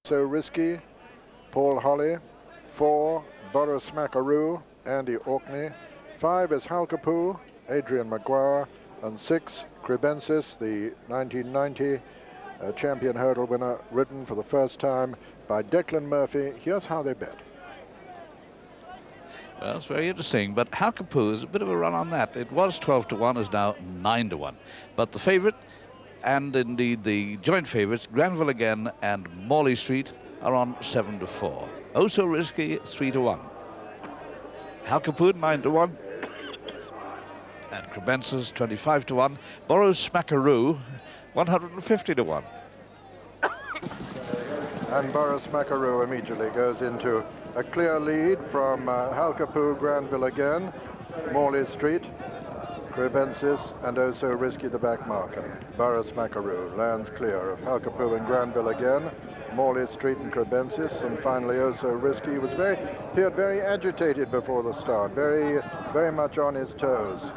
So Risky, Paul Holly. 4, Boris Macaroon, Andy Orkney. 5 is Halkopous, Adrian Maguire. And 6, Crebensis, the 1990 champion hurdle winner, ridden for the first time by Declan Murphy. Here's how they bet. Well, it's very interesting, but Halkopous is a bit of a run on that. It was 12 to 1, is now 9 to 1. But the favourite, and indeed the joint favourites, Granville Again and Morley Street, are on 7 to 4. Oh So Risky, 3 to 1. Halkopous, 9 to 1. And Crebensis, 25 to 1. Boris Macaroon, 150 to 1. And Boris Macaroon immediately goes into a clear lead from Halkopous, Granville Again, Morley Street, Crebensis, and Oh So Risky, the back marker. Boris Macaroon lands clear of Halkopous and Granville Again, Morley Street and Crebensis, and finally Oh So Risky. He appeared very agitated before the start, very much on his toes.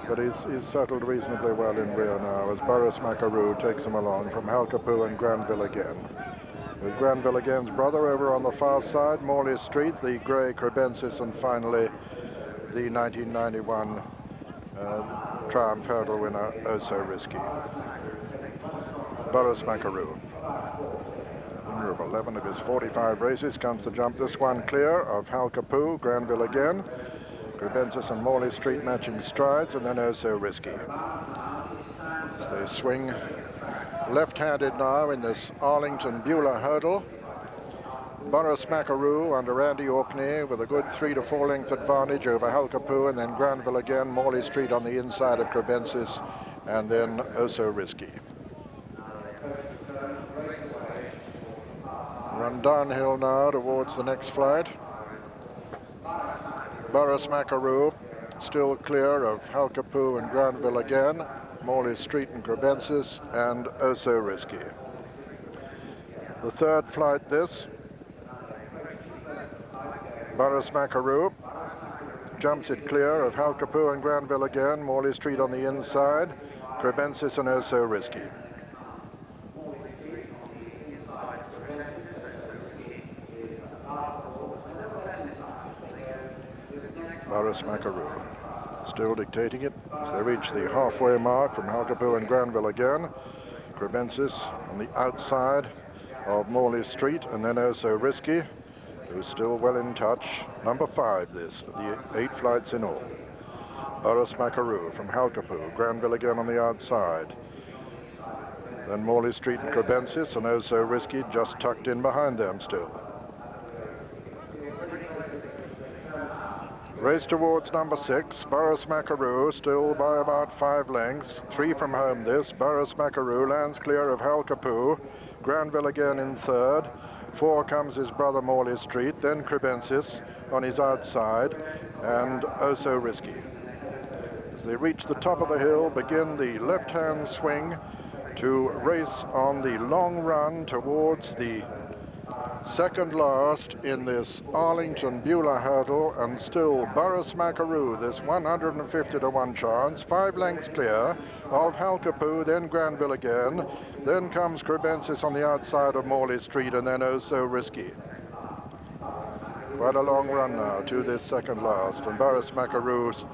But he's settled reasonably well in rear now as Boris Macaroon takes him along from Halkopous and Granville Again. With Granville Again's brother over on the far side, Morley Street, the grey Crebensis, and finally the 1991 Triumph hurdle winner, Oh So Risky. Boris Macaroon. Winner of 11 of his 45 races, comes to jump this one clear of Halkopous, Granville Again, Crebensis and Morley Street matching strides, and then Oh So Risky. As they swing left-handed now in this Arlington Bula hurdle. Boris Macaroon under Andy Orkney with a good 3 to 4 length advantage over Halkopous, and then Granville Again, Morley Street on the inside of Crebensis, and then Oh So Risky. Run downhill now towards the next flight. Boris Macaroon still clear of Halkopous and Granville Again, Morley Street and Crebensis, and Oh So Risky. The third flight this. Boris Macaroon jumps it clear of Halkopous and Granville Again, Morley Street on the inside, Crebensis and Oh So Risky. Boris Macaroon still dictating it as they reach the halfway mark from Halkopous and Granville Again. Crebensis on the outside of Morley Street, and then Oh So Risky, who's still well in touch. Number 5 this, of the 8 flights in all. Boris Macaroon from Halkopous, Granville Again on the outside. Then Morley Street and Crebensis, and Oh So Risky just tucked in behind them still. Race towards number 6, Boris Macaroon, still by about 5 lengths. 3 from home this. Boris Macaroon lands clear of Halkopous, Granville Again in third. 4 comes his brother Morley Street, then Crebensis on his outside, and Oh So Risky. As they reach the top of the hill, begin the left-hand swing to race on the long run towards the second last in this Arlington Bula hurdle, and still Boris Macaroon, this 150 to 1 chance, 5 lengths clear of Halkopous, then Granville Again, then comes Crebensis on the outside of Morley Street, and then Oh So Risky. Quite a long run now to this second last, and Boris Macaroon's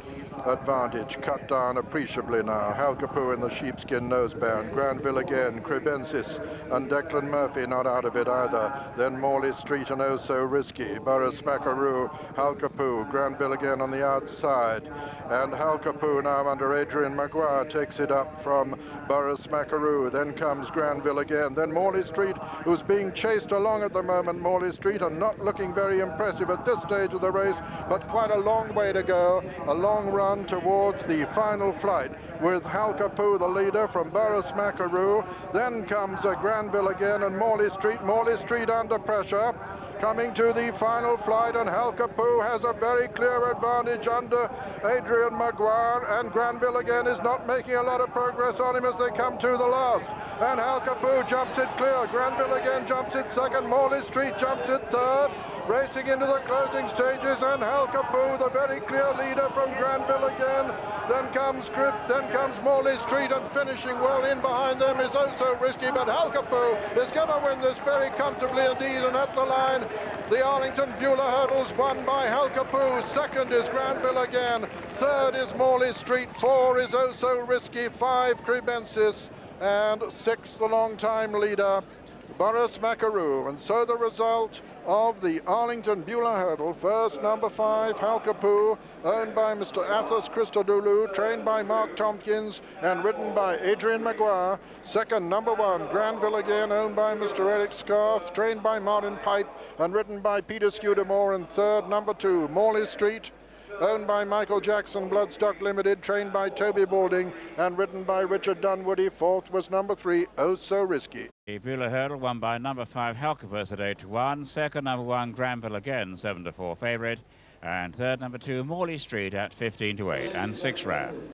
advantage cut down appreciably now. Halkopous in the sheepskin noseband, Granville Again, Crebensis and Declan Murphy not out of it either. Then Morley Street and Oh So Risky. Boris Macaroon, Halkopous, Granville Again on the outside. And Halkopous now under Adrian Maguire takes it up from Boris Macaroon. Then comes Granville Again. Then Morley Street, who's being chased along at the moment. Morley Street and not looking very impressive at this stage of the race, but quite a long way to go. A long run towards the final flight with Halkopous the leader from Boris Macaroon. Then comes Granville Again and Morley Street under pressure. Coming to the final flight, and Halkopous has a very clear advantage under Adrian Maguire, and Granville Again is not making a lot of progress on him as they come to the last. And Halkopous jumps it clear. Granville Again jumps it second. Morley Street jumps it third. racing into the closing stages, and Halkopous, the very clear leader from Granville again. Then comes Grip, then comes Morley Street, and finishing well in behind them is Oh So Risky, but Halkopous is going to win this very comfortably indeed, and at the line, the Arlington Bula hurdles won by Halkopous. Second is Granville again. Third is Morley Street. 4 is Oh So Risky. 5 Crebensis. And 6 the long-time leader, Boris Macaroon. And so the result of the Arlington Bula hurdle: first, number 5, Halkopous, owned by Mr. Athos Christodoulou, trained by Mark Tompkins and ridden by Adrian Maguire. Second, number 1, Granville again, owned by Mr. Eric Scarf, trained by Martin Pipe and ridden by Peter Scudamore. And third, number 2, Morley Street, owned by Michael Jackson Bloodstock Limited, trained by Toby Balding and ridden by Richard Dunwoody. Fourth was number 3, Oh So Risky. The Bula hurdle won by number 5 Halkopous at 8-1. Second, number 1 Granville again, 7-4 favourite. And third, number 2 Morley Street at 15-8, and 6 rounds.